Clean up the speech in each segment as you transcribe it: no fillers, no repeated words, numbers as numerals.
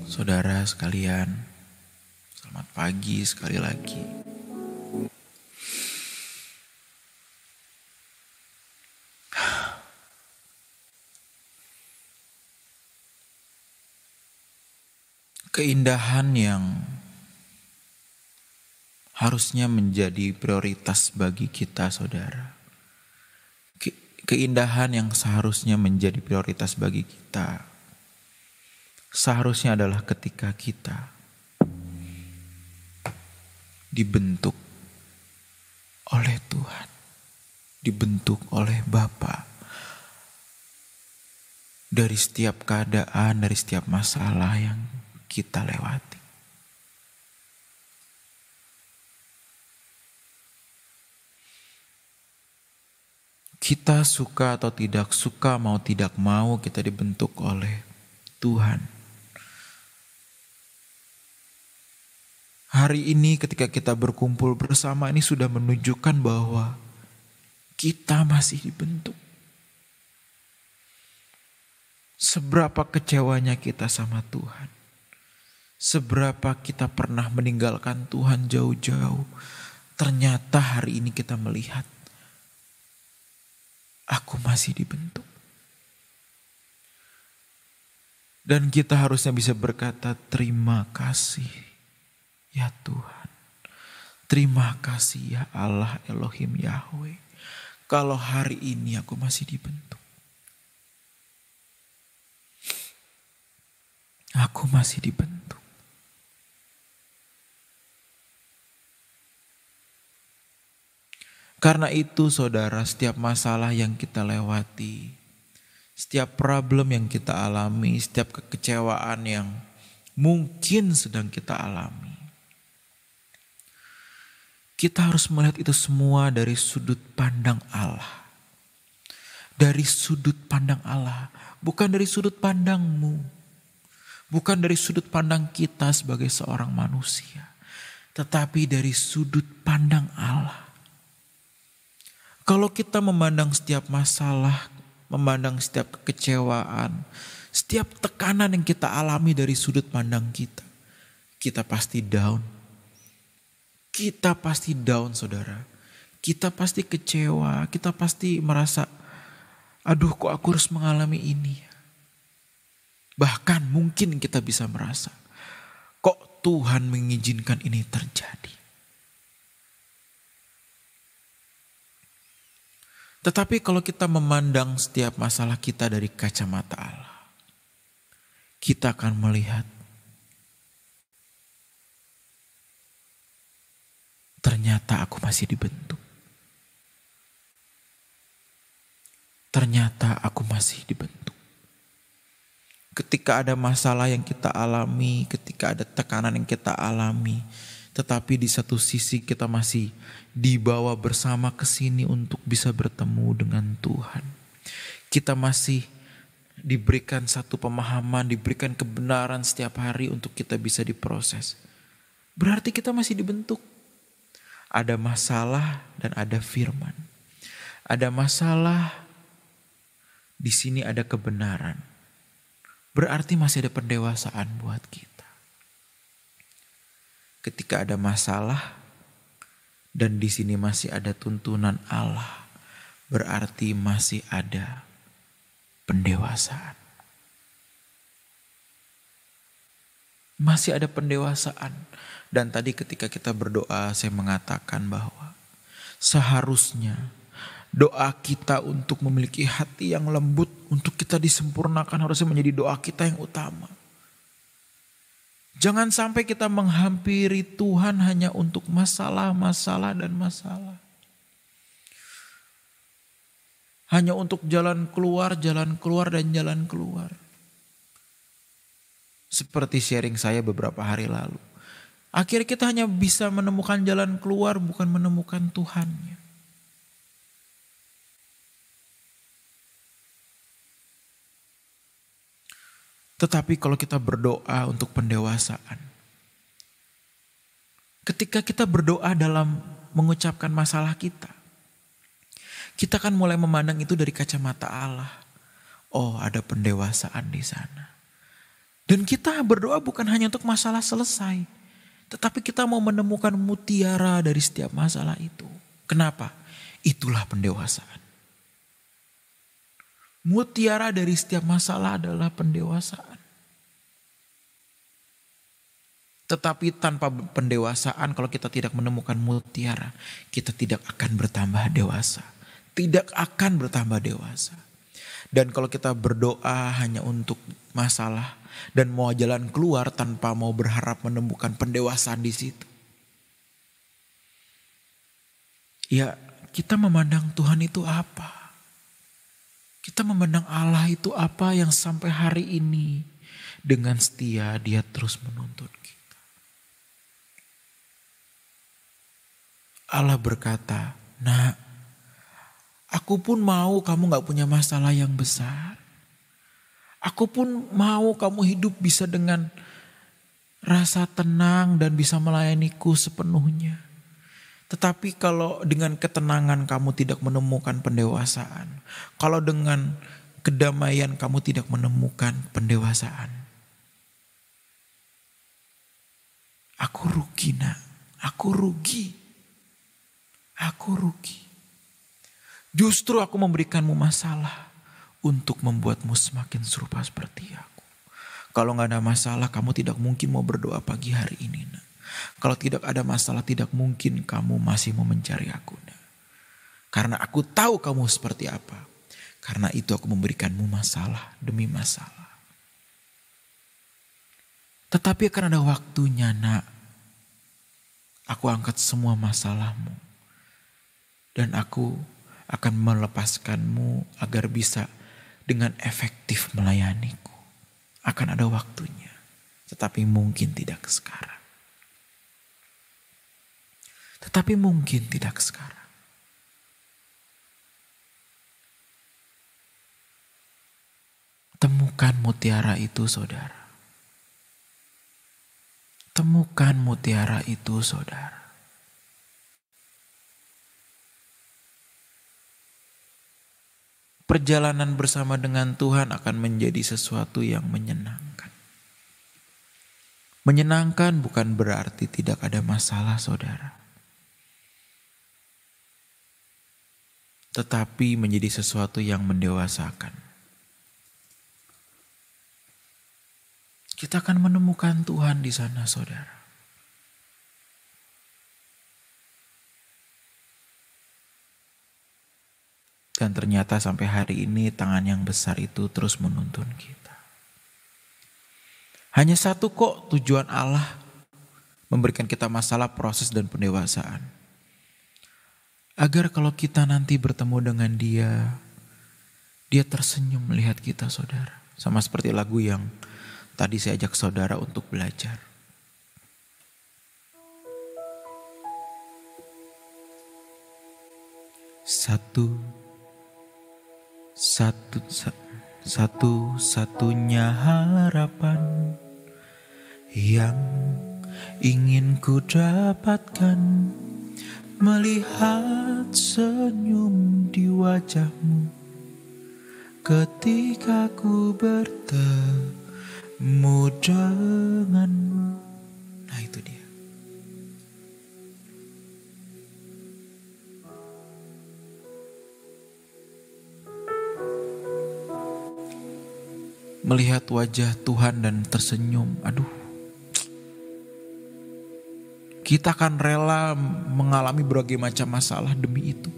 Saudara sekalian, selamat pagi sekali lagi. Keindahan yang harusnya menjadi prioritas bagi kita, saudara. Keindahan yang seharusnya menjadi prioritas bagi kita, seharusnya adalah ketika kita dibentuk oleh Tuhan, dibentuk oleh Bapa. Dari setiap keadaan, dari setiap masalah yang kita lewati. Kita suka atau tidak suka, mau tidak mau kita dibentuk oleh Tuhan. Hari ini ketika kita berkumpul bersama ini sudah menunjukkan bahwa kita masih dibentuk. Seberapa kecewanya kita sama Tuhan. Seberapa kita pernah meninggalkan Tuhan jauh-jauh. Ternyata hari ini kita melihat, aku masih dibentuk. Dan kita harusnya bisa berkata, terima kasih ya Tuhan. Terima kasih ya Allah Elohim Yahweh. Kalau hari ini aku masih dibentuk. Aku masih dibentuk. Karena itu saudara, setiap masalah yang kita lewati, setiap problem yang kita alami, setiap kekecewaan yang mungkin sedang kita alami, kita harus melihat itu semua dari sudut pandang Allah. Dari sudut pandang Allah, bukan dari sudut pandangmu. Bukan dari sudut pandang kita sebagai seorang manusia, tetapi dari sudut pandang Allah. Kalau kita memandang setiap masalah, memandang setiap kekecewaan, setiap tekanan yang kita alami dari sudut pandang kita pasti down. Kita pasti down, saudara. Kita pasti kecewa, kita pasti merasa, aduh kok aku harus mengalami ini. Bahkan mungkin kita bisa merasa, kok Tuhan mengizinkan ini terjadi. Tetapi kalau kita memandang setiap masalah kita dari kacamata Allah, kita akan melihat, ternyata aku masih dibentuk. Ternyata aku masih dibentuk. Ketika ada masalah yang kita alami, ketika ada tekanan yang kita alami, tetapi di satu sisi kita masih dibawa bersama ke sini untuk bisa bertemu dengan Tuhan. Kita masih diberikan satu pemahaman, diberikan kebenaran setiap hari untuk kita bisa diproses. Berarti kita masih dibentuk. Ada masalah dan ada firman. Ada masalah, di sini ada kebenaran. Berarti masih ada pendewasaan buat kita. Ketika ada masalah dan di sini masih ada tuntunan Allah, berarti masih ada pendewasaan. Masih ada pendewasaan. Dan tadi ketika kita berdoa, saya mengatakan bahwa seharusnya doa kita untuk memiliki hati yang lembut, untuk kita disempurnakan harusnya menjadi doa kita yang utama. Jangan sampai kita menghampiri Tuhan hanya untuk masalah dan masalah. Hanya untuk jalan keluar dan jalan keluar. Seperti sharing saya beberapa hari lalu. Akhirnya kita hanya bisa menemukan jalan keluar, bukan menemukan Tuhannya. Tetapi kalau kita berdoa untuk pendewasaan, ketika kita berdoa dalam mengucapkan masalah kita kan mulai memandang itu dari kacamata Allah. Oh, ada pendewasaan di sana. Dan kita berdoa bukan hanya untuk masalah selesai. Tetapi kita mau menemukan mutiara dari setiap masalah itu. Kenapa? Itulah pendewasaan. Mutiara dari setiap masalah adalah pendewasaan. Tetapi tanpa pendewasaan, kalau kita tidak menemukan mutiara, kita tidak akan bertambah dewasa. Tidak akan bertambah dewasa. Dan kalau kita berdoa hanya untuk masalah dan mau jalan keluar tanpa mau berharap menemukan pendewasaan di situ, ya kita memandang Tuhan itu apa? Kita memandang Allah itu apa yang sampai hari ini dengan setia Dia terus menuntun kita. Allah berkata, "Nak, aku pun mau kamu gak punya masalah yang besar. Aku pun mau kamu hidup bisa dengan rasa tenang dan bisa melayaniku sepenuhnya. Tetapi kalau dengan ketenangan kamu tidak menemukan pendewasaan, kalau dengan kedamaian kamu tidak menemukan pendewasaan, aku rugi, Nak. Aku rugi. Aku rugi. Justru aku memberikanmu masalah untuk membuatmu semakin serupa seperti aku. Kalau gak ada masalah, kamu tidak mungkin mau berdoa pagi hari ini, Nak. Kalau tidak ada masalah, tidak mungkin kamu masih mau mencari aku, Nak. Karena aku tahu kamu seperti apa. Karena itu aku memberikanmu masalah demi masalah. Tetapi akan ada waktunya, Nak. Aku angkat semua masalahmu. Dan aku akan melepaskanmu agar bisa dengan efektif melayaniku. Akan ada waktunya. Tetapi mungkin tidak sekarang. Tetapi mungkin tidak sekarang. Temukan mutiara itu, saudara. Temukan mutiara itu, saudara. Perjalanan bersama dengan Tuhan akan menjadi sesuatu yang menyenangkan. Menyenangkan bukan berarti tidak ada masalah, saudara. Tetapi menjadi sesuatu yang mendewasakan. Kita akan menemukan Tuhan di sana, saudara. Dan ternyata sampai hari ini tangan yang besar itu terus menuntun kita. Hanya satu kok tujuan Allah memberikan kita masalah, proses dan pendewasaan. Agar kalau kita nanti bertemu dengan Dia, Dia tersenyum melihat kita, saudara. Sama seperti lagu yang tadi saya ajak saudara untuk belajar. Satu-satunya harapan yang ingin ku dapatkan, melihat senyum di wajahmu ketika ku bertemu denganmu. Nah, itu dia. Melihat wajah Tuhan dan tersenyum, aduh. Kita akan rela mengalami berbagai macam masalah demi itu.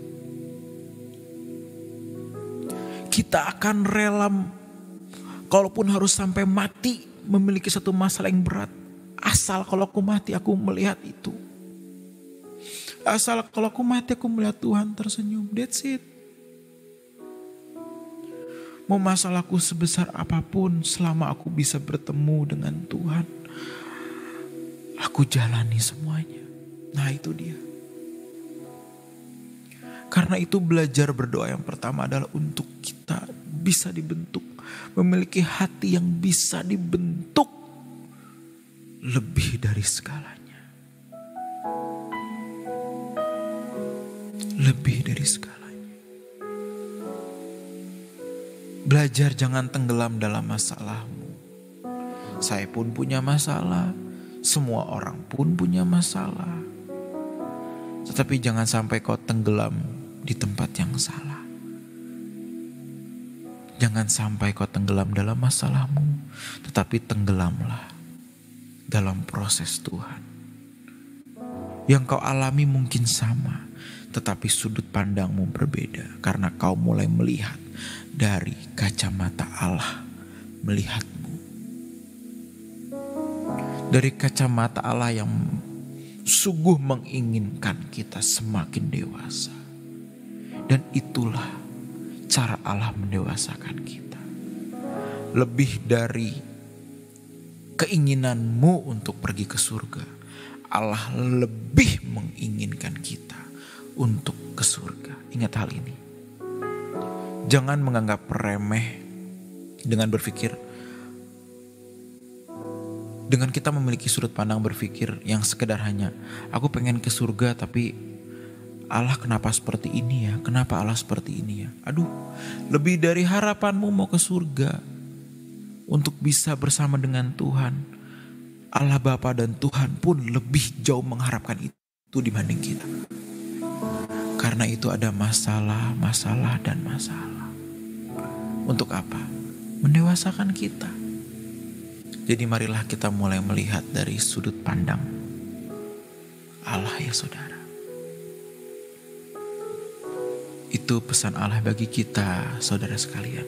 Kita akan rela, kalaupun harus sampai mati, memiliki satu masalah yang berat. Asal kalau aku mati, aku melihat itu. Asal kalau aku mati, aku melihat Tuhan tersenyum. That's it. Mau masalahku sebesar apapun, selama aku bisa bertemu dengan Tuhan, aku jalani semuanya. Nah, itu dia. Karena itu belajar berdoa yang pertama adalah untuk kita bisa dibentuk. Memiliki hati yang bisa dibentuk lebih dari segalanya. Lebih dari segalanya. Belajar jangan tenggelam dalam masalahmu. Saya pun punya masalah. Semua orang pun punya masalah. Tetapi jangan sampai kau tenggelam di tempat yang salah. Jangan sampai kau tenggelam dalam masalahmu, tetapi tenggelamlah dalam proses Tuhan. Yang kau alami mungkin sama, tetapi sudut pandangmu berbeda karena kau mulai melihat dari kacamata Allah melihatmu. Dari kacamata Allah yang sungguh menginginkan kita semakin dewasa. Dan itulah cara Allah mendewasakan kita. Lebih dari keinginanmu untuk pergi ke surga, Allah lebih menginginkan kita untuk ke surga. Ingat hal ini. Jangan menganggap remeh dengan berpikir, dengan kita memiliki sudut pandang berpikir yang sekedar hanya, aku pengen ke surga tapi Allah kenapa seperti ini ya? Kenapa Allah seperti ini ya? Aduh, lebih dari harapanmu mau ke surga untuk bisa bersama dengan Tuhan, Allah Bapa dan Tuhan pun lebih jauh mengharapkan itu dibanding kita. Karena itu ada masalah, dan masalah. Untuk apa? Mendewasakan kita. Jadi marilah kita mulai melihat dari sudut pandang Allah ya saudara. Itu pesan Allah bagi kita saudara sekalian.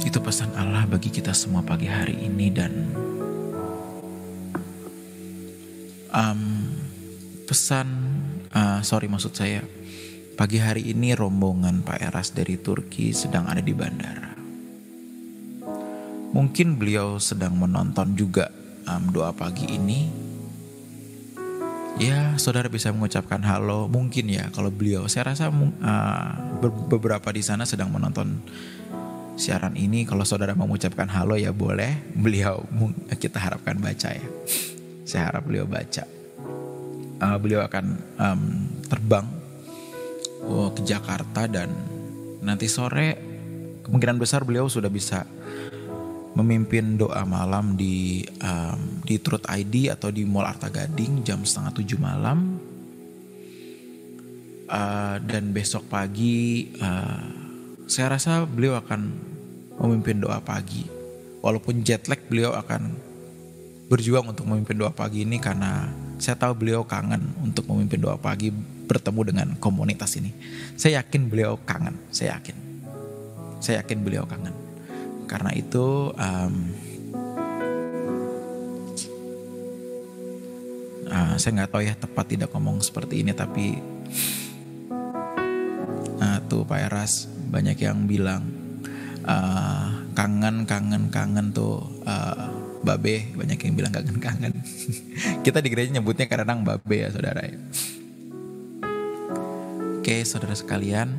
Itu pesan Allah bagi kita semua pagi hari ini. Dan maksud saya pagi hari ini rombongan Pak Eras dari Turki sedang ada di bandara. Mungkin beliau sedang menonton juga doa pagi ini. Ya, saudara bisa mengucapkan halo. Mungkin ya, kalau beliau, saya rasa beberapa di sana sedang menonton siaran ini. Kalau saudara mau mengucapkan halo ya boleh. Beliau kita harapkan baca ya. Saya harap beliau baca. Beliau akan terbang ke Jakarta dan nanti sore kemungkinan besar beliau sudah bisa memimpin doa malam di Truth ID atau di Mall Arta Gading jam 6:30 malam. Dan besok pagi saya rasa beliau akan memimpin doa pagi. Walaupun jet lag, beliau akan berjuang untuk memimpin doa pagi ini karena saya tahu beliau kangen untuk memimpin doa pagi, bertemu dengan komunitas ini. Saya yakin beliau kangen, saya yakin beliau kangen. Karena itu saya nggak tahu ya tepat tidak ngomong seperti ini, tapi tuh Pak Eras banyak yang bilang kangen tuh Babe, banyak yang bilang kangen. Kita di gereja nyebutnya kadang Babe ya saudara ya. Oke saudara sekalian,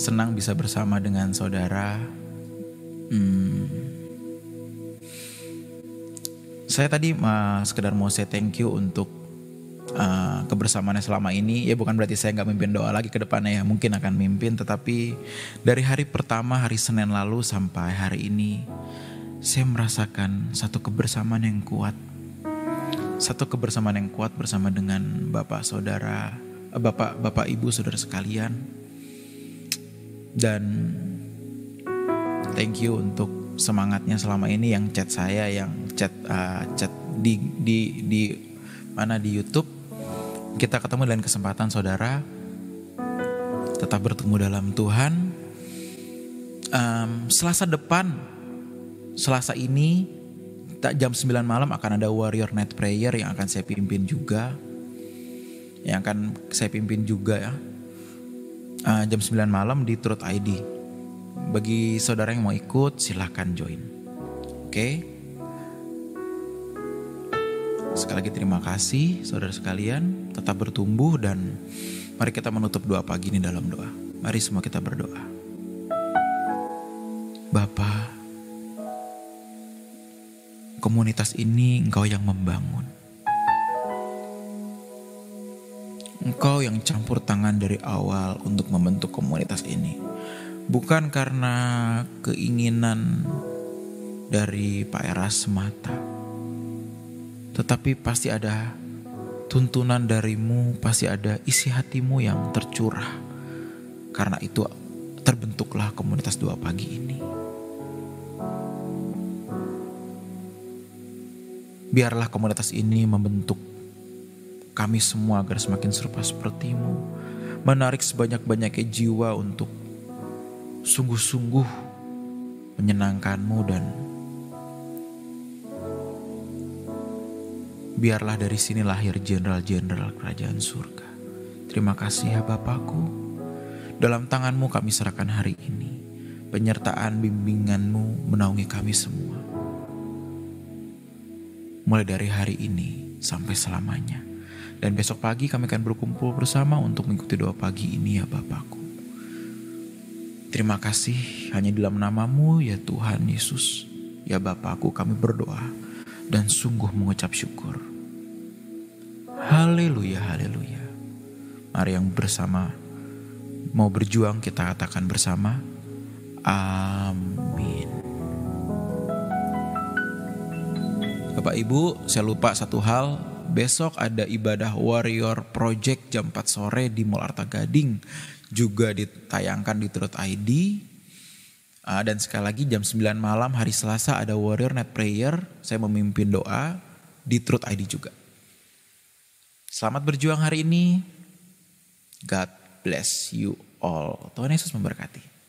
senang bisa bersama dengan saudara. Saya tadi sekedar mau say thank you untuk kebersamaannya selama ini. Ya bukan berarti saya gak mimpin doa lagi ke depannya ya. Mungkin akan mimpin, tetapi dari hari pertama, hari Senin lalu sampai hari ini, saya merasakan satu kebersamaan yang kuat. Satu kebersamaan yang kuat bersama dengan Bapak Ibu saudara sekalian. Dan thank you untuk semangatnya selama ini yang chat saya, yang chat di mana di YouTube. Kita ketemu dalam kesempatan saudara, tetap bertemu dalam Tuhan. Selasa ini jam 9 malam akan ada Warrior Night Prayer yang akan saya pimpin juga. Ya. Jam 9 malam di Truth ID. Bagi saudara yang mau ikut silahkan join. Oke. Sekali lagi terima kasih saudara sekalian. Tetap bertumbuh dan mari kita menutup doa pagi ini dalam doa. Mari semua kita berdoa. Bapa, komunitas ini Engkau yang membangun. Engkau yang campur tangan dari awal untuk membentuk komunitas ini. Bukan karena keinginan dari Pak Eras semata, tetapi pasti ada tuntunan darimu, pasti ada isi hatimu yang tercurah. Karena itu terbentuklah komunitas doa pagi ini. Biarlah komunitas ini membentuk kami semua agar semakin serupa sepertimu. Menarik sebanyak-banyaknya jiwa untuk sungguh-sungguh menyenangkanmu, dan biarlah dari sini lahir jenderal-jenderal kerajaan surga. Terima kasih ya Bapakku. Dalam tanganmu kami serahkan hari ini. Penyertaan bimbinganmu menaungi kami semua. Mulai dari hari ini sampai selamanya. Dan besok pagi kami akan berkumpul bersama untuk mengikuti doa pagi ini ya Bapakku. Terima kasih hanya dalam namamu ya Tuhan Yesus. Ya Bapakku, kami berdoa dan sungguh mengucap syukur. Haleluya, haleluya. Mari yang bersama mau berjuang kita katakan bersama. Amin. Bapak Ibu, saya lupa satu hal. Besok ada ibadah Warrior Project jam 4 sore di Mall Arta Gading. Juga ditayangkan di Truth ID. Dan sekali lagi jam 9 malam hari Selasa ada Warrior Night Prayer. Saya memimpin doa di Truth ID juga. Selamat berjuang hari ini. God bless you all. Tuhan Yesus memberkati.